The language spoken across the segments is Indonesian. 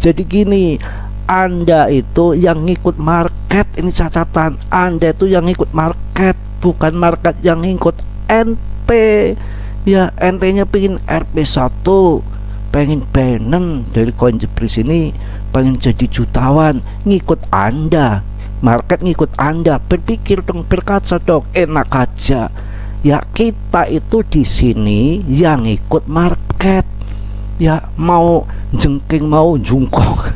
Jadi gini, Anda itu yang ngikut market, ini catatan, Anda itu yang ngikut market, bukan market yang ngikut ente. Ya, ente-nya pengen RP1, pengen benen dari koin jepris ini, pengen jadi jutawan, ngikut Anda. Market ngikut Anda, berpikir dong, berkaca dong, enak aja. Ya, kita itu di sini yang ikut market. Ya, mau jengking, mau jungkok,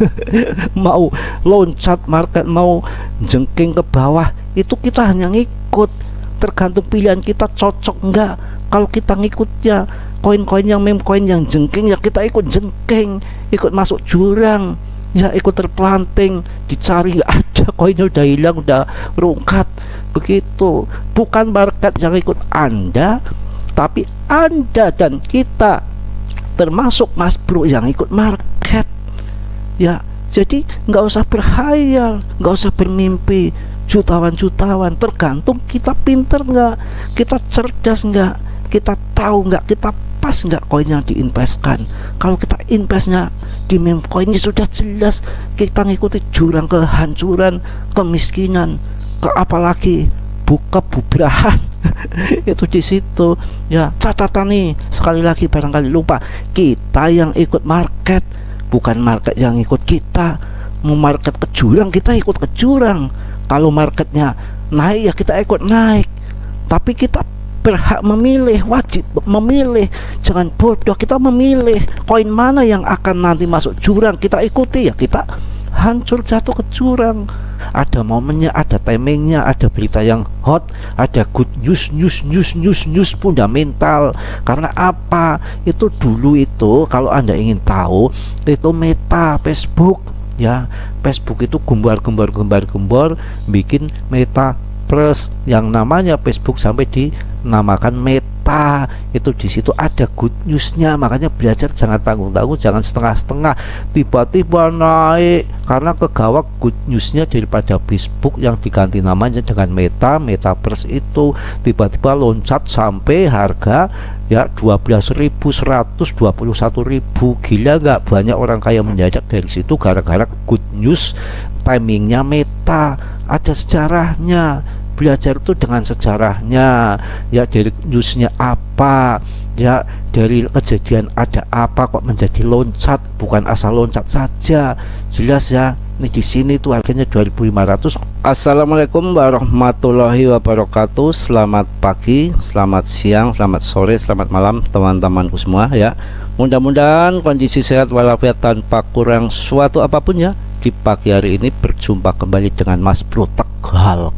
mau loncat market, mau jengking ke bawah, itu kita hanya ngikut. Tergantung pilihan kita cocok enggak. Kalau kita ngikutnya koin-koin yang meme coin yang jengking, ya kita ikut jengking, ikut masuk jurang, ya ikut terpelanting, dicari nggak ada, koinnya udah hilang, udah rungkat. Begitu, bukan market yang ikut Anda, tapi Anda dan kita, termasuk Mas Bro, yang ikut market. Ya, jadi nggak usah berhayal, nggak usah bermimpi jutawan-jutawan. Tergantung kita pinter nggak, kita cerdas nggak, kita tahu nggak, kita pas nggak koin yang diinvestkan. Kalau kita investnya di meme coinnya, sudah jelas kita ngikuti jurang kehancuran, kemiskinan, ke apalagi buka bubrahan. Itu di situ. Ya, catatan nih, sekali lagi barangkali lupa, kita yang ikut market, bukan market yang ikut kita. Mau market ke jurang, kita ikut ke jurang. Kalau marketnya naik, ya kita ikut naik. Tapi kita berhak memilih, wajib memilih. Jangan bodoh, kita memilih koin mana yang akan nanti masuk jurang, kita ikuti, ya kita hancur jatuh ke jurang. Ada momennya, ada timingnya, ada berita yang hot, ada good news fundamental. Karena apa? Itu dulu itu, kalau Anda ingin tahu, itu Meta, Facebook. Ya, Facebook itu gembar bikin Metaverse yang namanya Facebook, sampai dinamakan Meta. Itu di situ ada good newsnya. Makanya belajar jangan tanggung-tanggung, jangan setengah-setengah, tiba-tiba naik karena kegawak good newsnya daripada Facebook yang diganti namanya dengan Metaverse. Itu tiba-tiba loncat sampai harga ya 12.121.000. Gila nggak? Banyak orang kaya mendadak dari situ gara-gara good news, timingnya Meta. Ada sejarahnya, belajar itu dengan sejarahnya. Ya, dari newsnya apa, ya dari kejadian ada apa kok menjadi loncat, bukan asal loncat saja. Jelas ya, ini di sini tuh harganya 2.500. Assalamualaikum warahmatullahi wabarakatuh. Selamat pagi, selamat siang, selamat sore, selamat malam teman-temanku semua ya. Mudah-mudahan kondisi sehat walafiat tanpa kurang suatu apapun ya. Di pagi hari ini berjumpa kembali dengan Mas Bro Tegal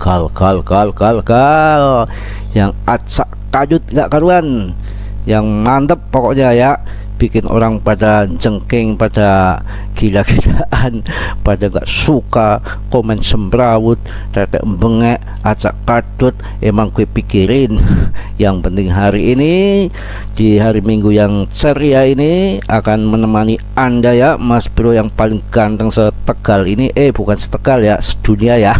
yang acak kadut nggak karuan, yang mantep pokoknya ya, bikin orang pada jengking, pada gila-gilaan, pada gak suka, komen semrawut, tetek bengek, acak kadut. Emang gue pikirin yang penting hari ini, di hari Minggu yang ceria ini, akan menemani Anda ya, Mas Bro yang paling ganteng setegal ini, bukan setegal ya, sedunia ya.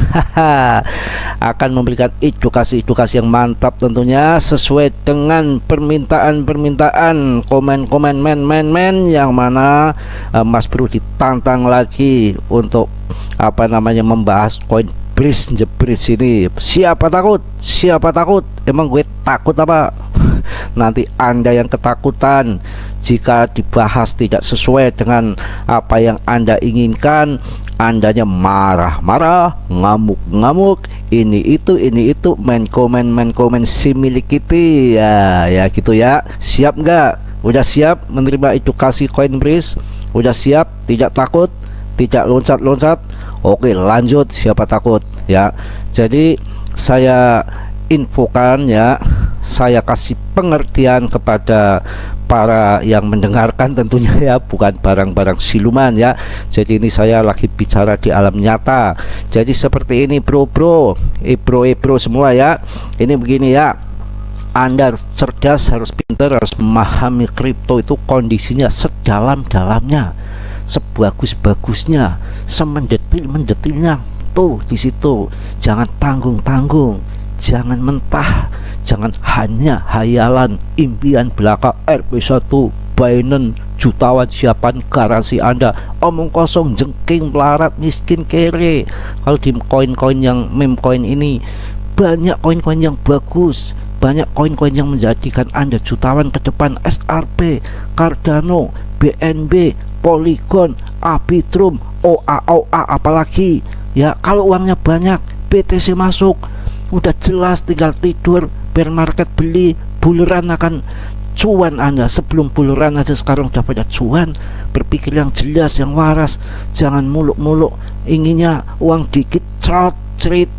Akan memberikan edukasi-edukasi yang mantap tentunya, sesuai dengan permintaan komen-komen men yang mana Mas Bro ditantang lagi untuk apa namanya, membahas koin jepris ini. Siapa takut? Emang gue takut apa? Nanti Anda yang ketakutan jika dibahas tidak sesuai dengan apa yang Anda inginkan. Andanya marah-marah, ngamuk-ngamuk, ini itu main komen si milik kita ya gitu ya. Siap nggak? Udah siap menerima edukasi koin bris? Udah siap? Tidak takut? Tidak loncat-loncat? Oke, lanjut. Siapa takut ya? Jadi saya infokan ya, saya kasih pengertian kepada para yang mendengarkan tentunya ya, bukan barang-barang siluman ya. Jadi ini saya lagi bicara di alam nyata. Jadi seperti ini bro semua ya. Ini begini ya, Anda harus cerdas, harus pintar, harus memahami kripto itu kondisinya sedalam-dalamnya, sebagus-bagusnya, semendetil-mendetilnya. Tuh di situ. Jangan tanggung-tanggung, jangan mentah, jangan hanya hayalan, impian belaka RP1, Binance, jutawan, siapaan garansi Anda. Omong kosong, jengking, melarat, miskin, kere. Kalau di koin-koin yang meme coin ini banyak koin-koin yang bagus, banyak koin-koin yang menjadikan Anda jutawan ke depan. SRP, Cardano, BNB, Polygon, Arbitrum, OA, apalagi ya. Kalau uangnya banyak, BTC masuk, udah jelas tinggal tidur, bear market beli, buleran akan cuan Anda. Sebelum buleran aja sekarang udah pada cuan. Berpikir yang jelas, yang waras, jangan muluk-muluk inginnya uang dikit, cerit,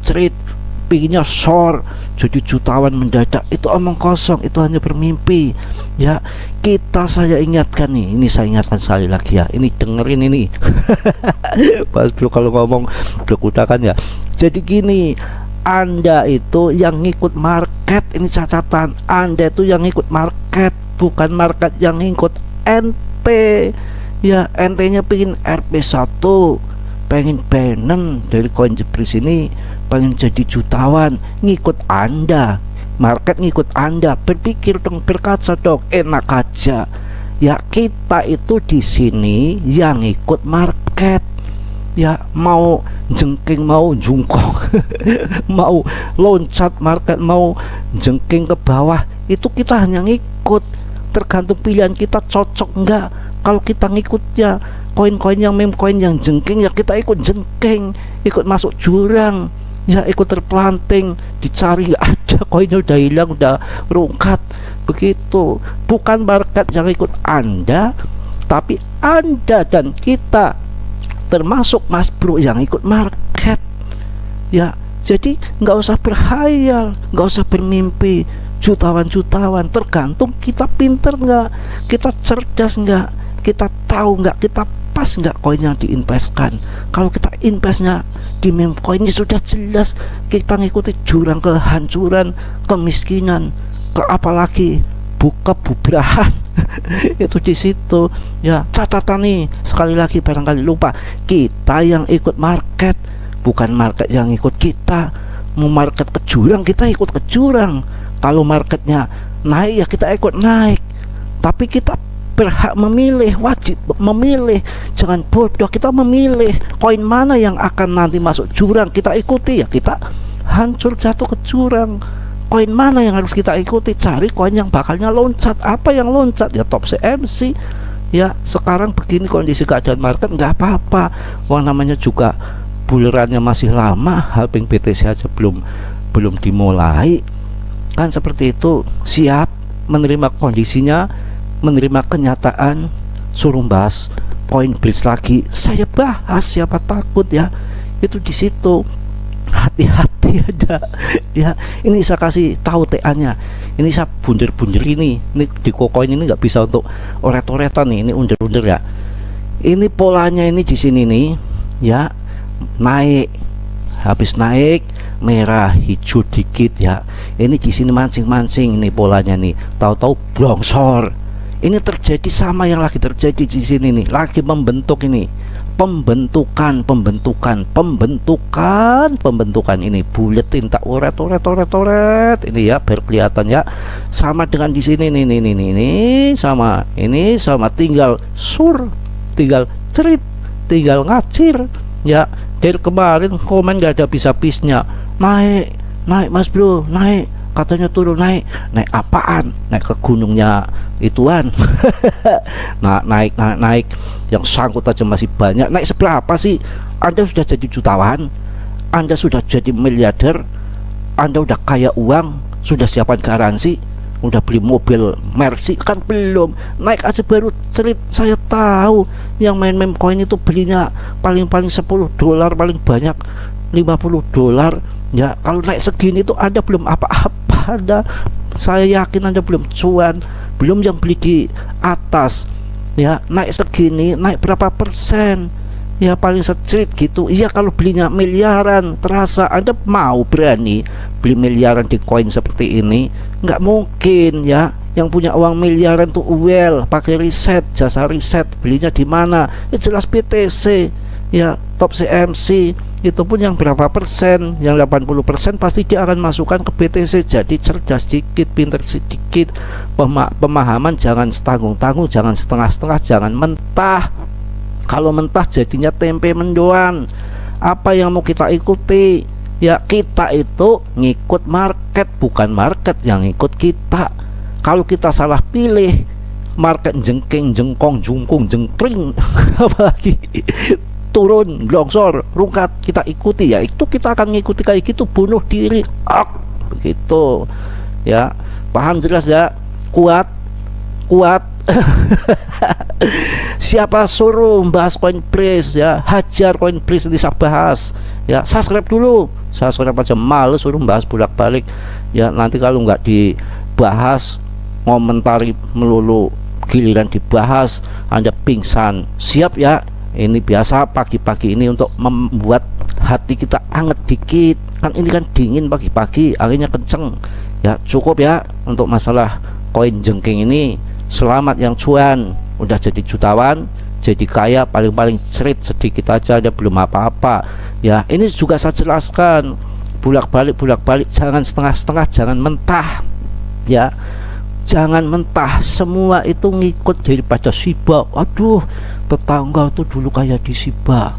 pinginnya short jadi jutawan mendadak. Itu omong kosong, itu hanya bermimpi ya. Saya ingatkan nih, ini saya ingatkan sekali lagi ya, ini dengerin ini Mas Bro kalau ngomong berkudakan ya. Jadi gini, Anda itu yang ngikut market, ini catatan, Anda itu yang ngikut market, bukan market yang ngikut ente ya. Ente-nya pengen RP1, pengen benen dari koin jepris ini, pengen jadi jutawan, ngikut Anda, market ngikut Anda. Berpikir dong, berkaca dong, enak aja ya. Kita itu di sini yang ngikut market ya, mau jengking, mau jungkong mau loncat market, mau jengking ke bawah, itu kita hanya ngikut. Tergantung pilihan kita cocok enggak. Kalau kita ngikutnya koin-koin yang meme coin yang jengking, ya kita ikut jengking, ikut masuk jurang ya, ikut terpelanting, dicari aja koinnya udah hilang, udah rungkat begitu. Bukan market yang ikut Anda, tapi Anda dan kita, termasuk Mas Bro, yang ikut market ya. Jadi nggak usah berhayal, nggak usah bermimpi jutawan, tergantung kita pinter nggak, kita cerdas nggak, kita tahu nggak, kita pas nggak koin yang diinvestkan. Kalau kita investnya di meme coin, sudah jelas kita ngikuti jurang kehancuran, kemiskinan, ke apalagi buka bubrahan itu di situ ya. Catatan nih sekali lagi, barangkali lupa, kita yang ikut market, bukan market yang ikut kita. Mau market ke jurang, kita ikut ke jurang. Kalau marketnya naik ya kita ikut naik, tapi kita berhak memilih, wajib memilih. Jangan bodoh, kita memilih koin mana yang akan nanti masuk jurang, kita ikuti ya, kita hancur jatuh ke jurang. Koin mana yang harus kita ikuti, cari koin yang bakalnya loncat. Apa yang loncat ya? Top CMC ya. Sekarang begini kondisi keadaan market, nggak apa-apa, uang namanya juga bulerannya masih lama, halving BTC aja belum dimulai kan. Seperti itu, siap menerima kondisinya, menerima kenyataan. Suruh bahas koin bridge lagi, saya bahas, siapa takut ya. Itu di situ, hati-hati aja ya. Ini saya kasih tahu TA-nya, ini saya bunder-bunder ini di koin ini nggak bisa untuk oret-oretan nih, ini under-under ya. Ini polanya ini di sini nih ya, naik, habis naik merah hijau dikit ya. Ini di sini mancing-mancing, ini polanya nih, tahu-tahu blongsor. Ini terjadi sama yang lagi terjadi di sini nih, lagi membentuk ini, pembentukan ini, buletin tak oret ini ya, biar kelihatan ya. Sama dengan di sini nih, sama ini, sama tinggal tinggal cerit, tinggal ngacir ya. Dari kemarin komen gak ada habis-habisnya, naik Mas Bro, naik, katanya turun, naik apaan? Naik ke gunungnya ituan nah, naik yang sangkut aja masih banyak. Naik seberapa sih? Anda sudah jadi jutawan, Anda sudah jadi miliarder, Anda udah kaya uang, sudah siapkan garansi, udah beli mobil Mercy kan belum. Naik aja baru cerit. Saya tahu yang main meme coin itu belinya paling $10, paling banyak $50 ya. Kalau naik segini itu Anda belum apa-apa, Anda, saya yakin Anda belum cuan, belum yang beli di atas ya. Naik segini, naik berapa persen ya, paling secrit gitu. Iya, kalau belinya miliaran terasa. Anda mau berani beli miliaran di koin seperti ini? Nggak mungkin ya. Yang punya uang miliaran tuh pakai riset, jasa riset, belinya di mana ya, jelas BTC ya. top CMC itu pun yang berapa persen, yang 80% pasti dia akan masukkan ke BTC. Jadi cerdas sedikit, pinter sedikit, pemahaman jangan setanggung-tanggung, jangan setengah-setengah, jangan mentah. Kalau mentah jadinya tempe mendoan. Apa yang mau kita ikuti? Ya kita itu ngikut market, bukan market yang ngikut kita. Kalau kita salah pilih, market jengking, jengkong, jungkung, jengkring apalagi turun, longsor, rungkat, kita ikuti, ya itu kita akan ngikuti kayak gitu, bunuh diri, begitu ya. Paham jelas ya? Kuat siapa suruh bahas Coinbase ya, hajar Coinbase, bisa bahas ya. Subscribe dulu, subscribe aja, males suruh bahas bolak-balik ya. Nanti kalau nggak dibahas, ngomentari melulu, giliran dibahas Anda pingsan. Siap ya? Ini biasa pagi-pagi ini untuk membuat hati kita anget dikit, kan ini kan dingin pagi-pagi, anginnya kenceng ya. Cukup ya untuk masalah koin jengking ini. Selamat yang cuan, udah jadi jutawan, jadi kaya, paling-paling cerit sedikit aja, ada belum apa-apa ya. Ini juga saya jelaskan bolak-balik, jangan setengah-setengah, jangan mentah ya. Jangan mentah, semua itu ngikut daripada Shiba. Aduh, tetangga tuh dulu kayak di Shiba.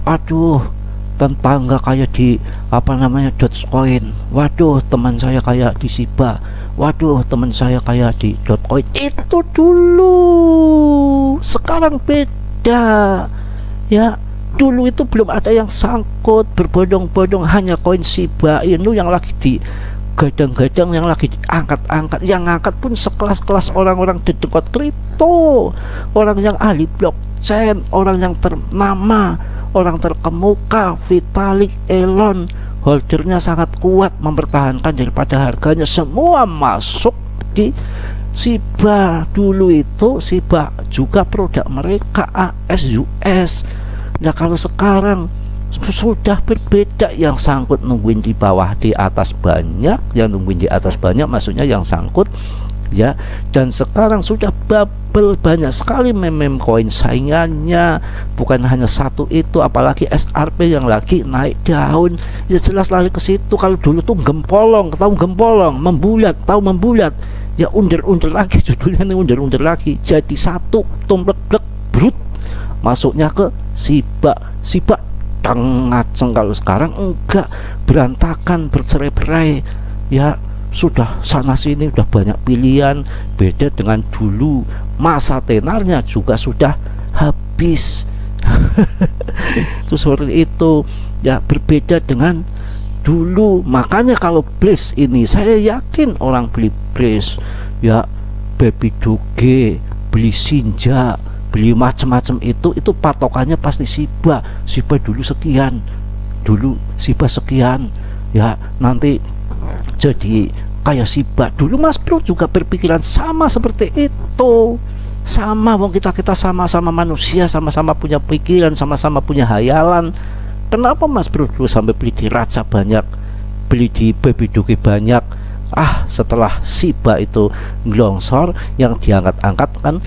Aduh, tetangga kayak di Dogecoin. Waduh, teman saya kayak di Shiba. Waduh, teman saya kayak di Dogecoin. Itu dulu. Sekarang beda. Ya, dulu itu belum ada yang sangkut berbondong-bondong, hanya koin Shiba Inu yang lagi di gadang-gadang, yang lagi diangkat-angkat. Yang angkat pun sekelas-kelas orang-orang di dekat kripto, orang yang ahli blockchain, orang yang ternama, orang terkemuka, Vitalik, Elon. Holdernya sangat kuat mempertahankan daripada harganya, semua masuk di Shiba. Dulu itu Shiba juga produk mereka ASUS. Nah kalau sekarang sudah berbeda, yang sangkut nungguin di bawah, di atas banyak, yang nungguin di atas banyak maksudnya yang sangkut ya. Dan sekarang sudah bubble, banyak sekali meme koin saingannya, bukan hanya satu itu, apalagi SRP yang lagi naik daun ya, jelas lari ke situ. Kalau dulu tuh gempolong, tahu gempolong, membulat, tahu membulat ya, under lagi, judulnya nih under lagi, jadi satu tumplek brut masuknya ke Shiba ngaceng. Kalau sekarang enggak, berantakan, bercerai-berai ya, sudah sana sini, udah banyak pilihan. Beda dengan dulu, masa tenarnya juga sudah habis. Itu seperti itu ya, berbeda dengan dulu. Makanya kalau Blaze ini, saya yakin orang beli Blaze ya, Baby Doge, beli Sinja, beli macam-macam itu patokannya pasti Shiba dulu sekian, dulu Shiba sekian ya, nanti jadi kayak Shiba. Dulu Mas Bro juga berpikiran sama seperti itu, sama wong kita sama-sama manusia, sama-sama punya pikiran, sama-sama punya hayalan. Kenapa Mas Bro dulu sampai beli di Raja banyak, beli di Baby Doge banyak? Setelah Shiba itu ngelongsor, yang diangkat-angkat kan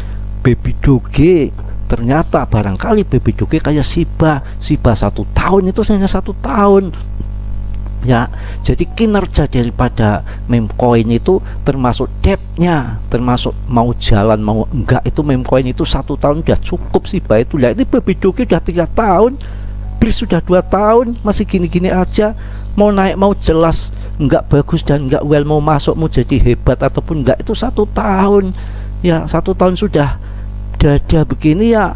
Baby Doge. Ternyata barangkali Baby Doge kayak Shiba 1 tahun itu hanya 1 tahun ya. Jadi kinerja daripada meme coin itu termasuk depthnya, termasuk mau jalan mau enggak, itu meme coin itu 1 tahun udah cukup Shiba itu. Lah ini Baby Doge udah 3 tahun, Blaze sudah 2 tahun, masih gini-gini aja. Mau naik, mau jelas enggak bagus dan enggak well, mau masuk, mau jadi hebat ataupun enggak, itu 1 tahun ya. 1 tahun sudah dada begini ya,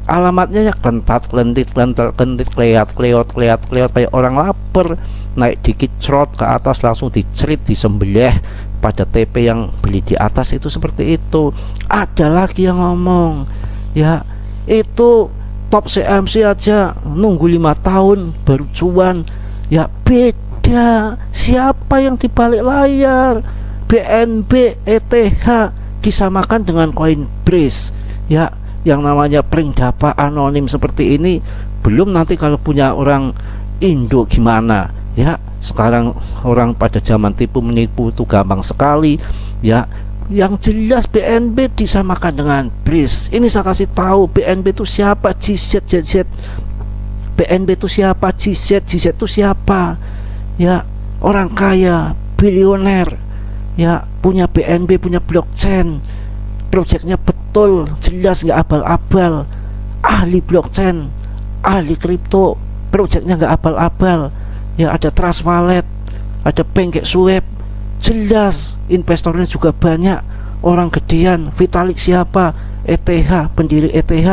alamatnya ya kentit, kleot kayak orang lapar. Naik dikit cerot ke atas, langsung dicerit, disembelih pada TP yang beli di atas itu, seperti itu. Ada lagi yang ngomong ya, itu top CMC aja nunggu 5 tahun baru cuan ya. Beda, siapa yang dibalik layar? BNB, ETH disamakan dengan Coinbase ya, yang namanya prank dapa anonim seperti ini. Belum nanti kalau punya orang Indo gimana ya. Sekarang orang pada zaman tipu menipu itu gampang sekali ya. Yang jelas BNB disamakan dengan Blaze. Ini saya kasih tahu BNB itu siapa, JZ. BNB itu siapa, GZ itu siapa, ya orang kaya, bilioner, ya punya BNB, punya blockchain, proyeknya betul, jelas nggak abal-abal, ahli blockchain, ahli kripto, proyeknya nggak abal-abal, ya ada Trust Wallet, ada Pancakeswap, jelas investornya juga banyak, orang gedean. Vitalik siapa, ETH, pendiri ETH.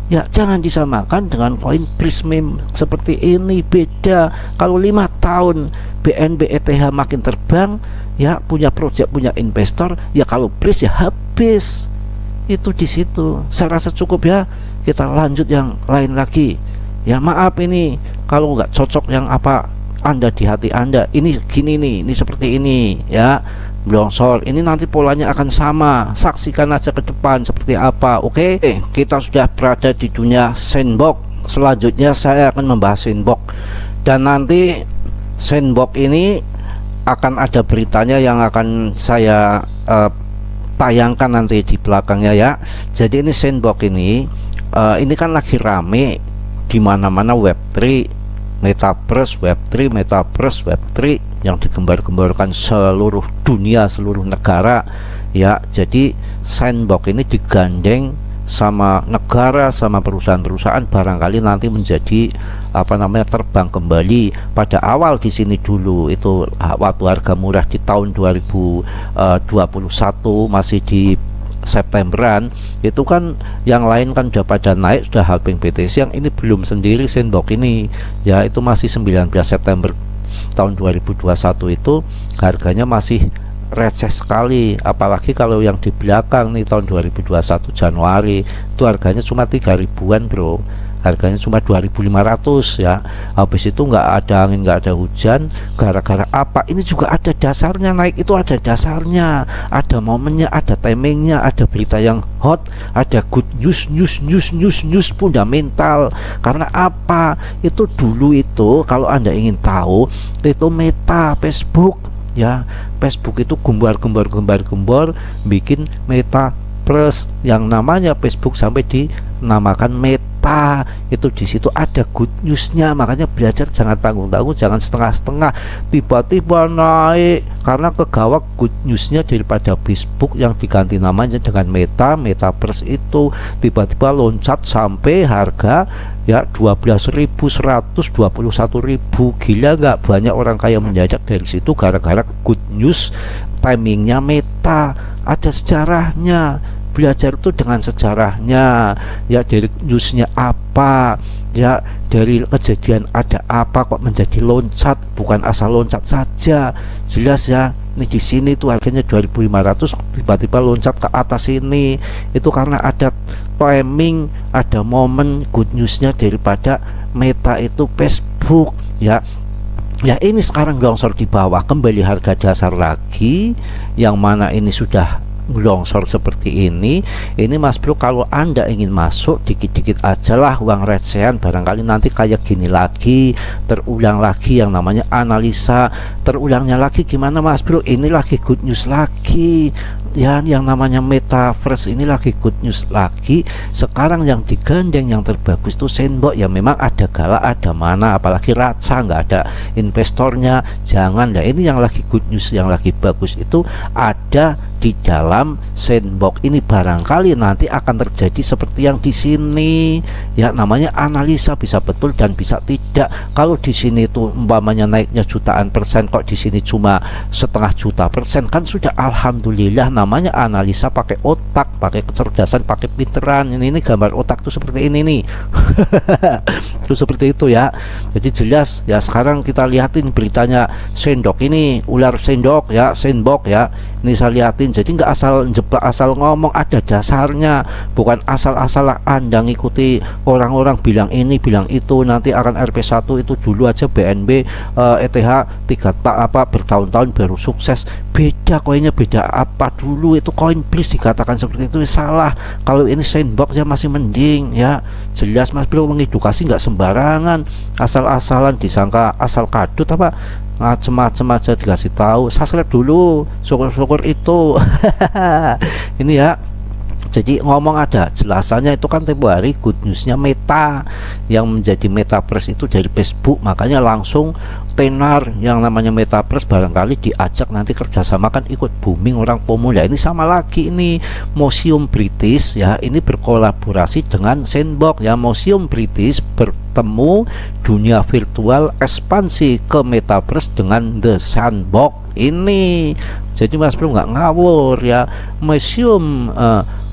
Ya jangan disamakan dengan koin Prism seperti ini, beda. Kalau 5 tahun BNB ETH makin terbang, ya punya proyek, punya investor, ya kalau Pris ya habis. Itu di situ. Saya rasa cukup ya. Kita lanjut yang lain lagi. Ya maaf ini kalau nggak cocok yang apa Anda di hati Anda. Ini gini nih, ini seperti ini ya. Longsor ini nanti polanya akan sama, saksikan aja ke depan seperti apa. Oke, kita sudah berada di dunia sandbox. Selanjutnya saya akan membahas sandbox, dan nanti sandbox ini akan ada beritanya yang akan saya tayangkan nanti di belakangnya ya. Jadi ini sandbox ini kan lagi rame di mana-mana, Web3, Metaverse, Web3, Metaverse, Web3 yang digembar-gemborkan seluruh dunia, seluruh negara ya. Jadi sandbox ini digandeng sama negara, sama perusahaan-perusahaan, barangkali nanti menjadi apa namanya, terbang kembali. Pada awal di sini dulu itu waktu harga murah di tahun 2021 masih di Septemberan, itu kan yang lain kan udah pada naik, sudah halving BTC, yang ini belum sendiri sandbox ini ya. Itu masih 19 September tahun 2021, itu harganya masih receh sekali. Apalagi kalau yang di belakang nih tahun 2021 Januari itu harganya cuma 3 ribuan bro, harganya cuma 2.500 ya. Habis itu nggak ada angin, nggak ada hujan. Gara-gara apa? Ini juga ada dasarnya naik, itu ada dasarnya, ada momennya, ada timingnya, ada berita yang hot, ada good news fundamental. Karena apa? Itu dulu itu kalau Anda ingin tahu, itu Meta, Facebook ya. Facebook itu gembor bikin Metaverse yang namanya Facebook sampai dinamakan Meta. Itu di situ ada good newsnya. Makanya belajar jangan tanggung-tanggung, jangan setengah-setengah, tiba-tiba naik karena kegawak good newsnya daripada Facebook yang diganti namanya dengan Metaverse itu tiba-tiba loncat sampai harga ya 12.121.000. Gila nggak? Banyak orang kaya mendadak dari situ gara-gara good news, timingnya Meta. Ada sejarahnya. Belajar itu dengan sejarahnya ya, dari newsnya apa ya, dari kejadian ada apa kok menjadi loncat, bukan asal loncat saja. Jelas ya, ini di sini tuh harganya 2.500 tiba-tiba loncat ke atas ini, itu karena ada timing, ada momen good newsnya daripada Meta itu Facebook ya. Ya ini sekarang longsor di bawah, kembali harga dasar lagi, yang mana ini sudah longsor seperti ini Mas bro, kalau Anda ingin masuk dikit-dikit aja lah, uang recehan, barangkali nanti kayak gini lagi, terulang lagi yang namanya analisa. Terulangnya lagi gimana Mas bro? Ini lagi good news lagi ya, yang namanya Metaverse ini lagi good news lagi. Sekarang yang digandeng yang terbagus itu sandbox ya. Memang ada gala, ada mana, apalagi raca, nggak ada investornya, jangan lah. Ini yang lagi good news, yang lagi bagus itu ada di dalam sandbox ini. Barangkali nanti akan terjadi seperti yang di sini ya, namanya analisa, bisa betul dan bisa tidak. Kalau di sini tuh umpamanya naiknya jutaan persen, kok di sini cuma setengah juta persen, kan sudah alhamdulillah. Namanya analisa pakai otak, pakai kecerdasan, pakai pinteran. Ini gambar otak tuh seperti ini nih. Itu seperti itu ya. Jadi jelas ya. Sekarang kita lihatin beritanya sandbox ini, ular sandbox ya, sandbox ya. Ini saya lihatin. Jadi nggak asal jeplak, asal ngomong, ada dasarnya, bukan asal-asal Anda ngikuti orang-orang bilang ini bilang itu. Nanti akan RP1 itu dulu aja BNB ETH 3 bertahun-tahun baru sukses. Beda koinnya, beda apa dulu. Itu koin please dikatakan seperti itu salah. Kalau ini sandbox ya masih mending ya. Jelas Mas bro, mengedukasi nggak sembarangan, asal-asalan disangka asal kadut apa macem-macem aja dikasih tahu. Subscribe dulu, syukur-syukur itu. Ini ya, Jadi ngomong ada jelasannya itu kan tempo hari good newsnya Meta yang menjadi Metaverse itu dari Facebook, makanya langsung tenar yang namanya Metaverse barangkali diajak nanti kerjasama kan ikut booming orang pemula. Ini sama lagi ini Museum British ya, ini berkolaborasi dengan Sandbox ya. Museum British bertemu dunia virtual ekspansi ke Metaverse dengan The Sandbox ini. Jadi Mas Bro nggak ngawur ya.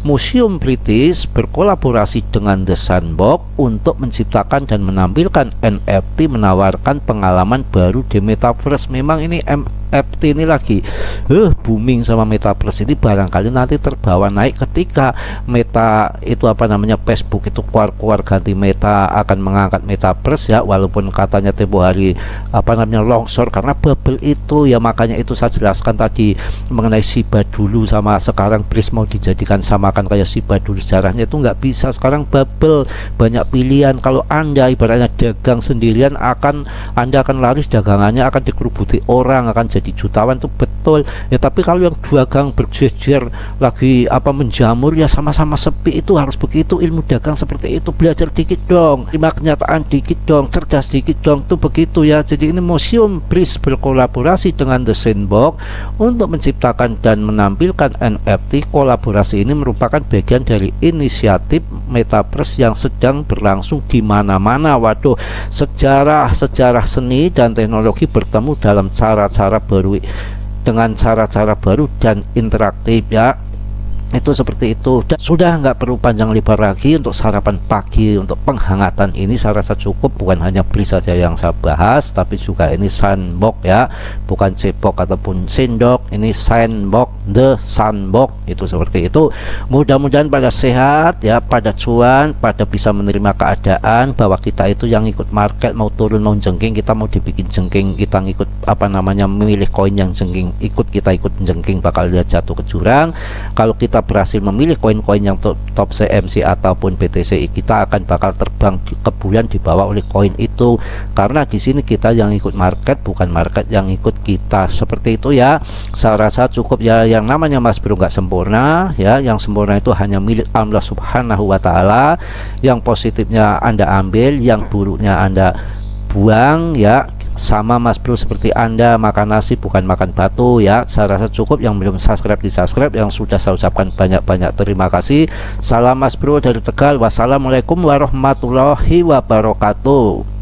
Museum British berkolaborasi dengan The Sandbox untuk menciptakan dan menampilkan NFT, menawarkan pengalaman baru di Metaverse. Memang ini NFT ini lagi booming sama Metaverse ini, barangkali nanti terbawa naik ketika Meta itu Facebook itu keluar ganti Meta akan mengangkat Metaverse ya, walaupun katanya tempo hari longsor karena bubble itu ya. Makanya itu saya jelaskan tadi mengenai Shiba dulu sama sekarang Bris mau dijadikan sama kan kayak Shiba dulu, sejarahnya itu nggak bisa. Sekarang bubble, banyak pilihan. Kalau Anda ibaratnya dagang sendirian Anda akan laris, dagangannya akan dikerubuti orang, akan jadi jutawan, itu betul ya. Tapi kalau yang dagang berjejer lagi menjamur ya sama-sama sepi, itu harus begitu. Ilmu dagang seperti itu, belajar dikit dong, terima kenyataan dikit dong, cerdas dikit dong, tuh begitu ya. Jadi ini Museum Bris berkolaborasi dengan The Sandbox untuk menciptakan dan menampilkan NFT. Kolaborasi ini merupakan bagian dari inisiatif Metaverse yang sedang berlangsung di mana-mana. Waduh, sejarah seni dan teknologi bertemu dalam cara-cara baru dan interaktif ya. Itu seperti itu. Dan sudah nggak perlu panjang lebar lagi untuk sarapan pagi, untuk penghangatan ini saya rasa cukup. Bukan hanya Bris saja yang saya bahas, tapi juga ini Sandbox ya, bukan Cebok ataupun Sendok, ini Sandbox, The Sandbox. Itu seperti itu. Mudah-mudahan pada sehat ya, pada cuan, pada bisa menerima keadaan bahwa kita itu yang ikut market, mau turun mau jengking, kita mau dibikin jengking, kita ngikut memilih koin yang jengking, kita ikut jengking bakal lihat jatuh ke jurang. Kalau kita berhasil memilih koin-koin yang top CMC ataupun BTC, kita akan bakal terbang ke bulan dibawa oleh koin itu, karena di sini kita yang ikut market, bukan market yang ikut kita. Seperti itu ya. Saya rasa cukup ya. Yang namanya Mas Bro nggak sempurna ya, yang sempurna itu hanya milik Allah Subhanahu wa Ta'ala. Yang positifnya Anda ambil, yang buruknya Anda buang ya. Sama Mas Bro seperti Anda makan nasi bukan makan batu ya. Saya rasa cukup. Yang belum subscribe di subscribe, yang sudah saya ucapkan banyak-banyak terima kasih. Salam Mas Bro dari Tegal. Wassalamualaikum warahmatullahi wabarakatuh.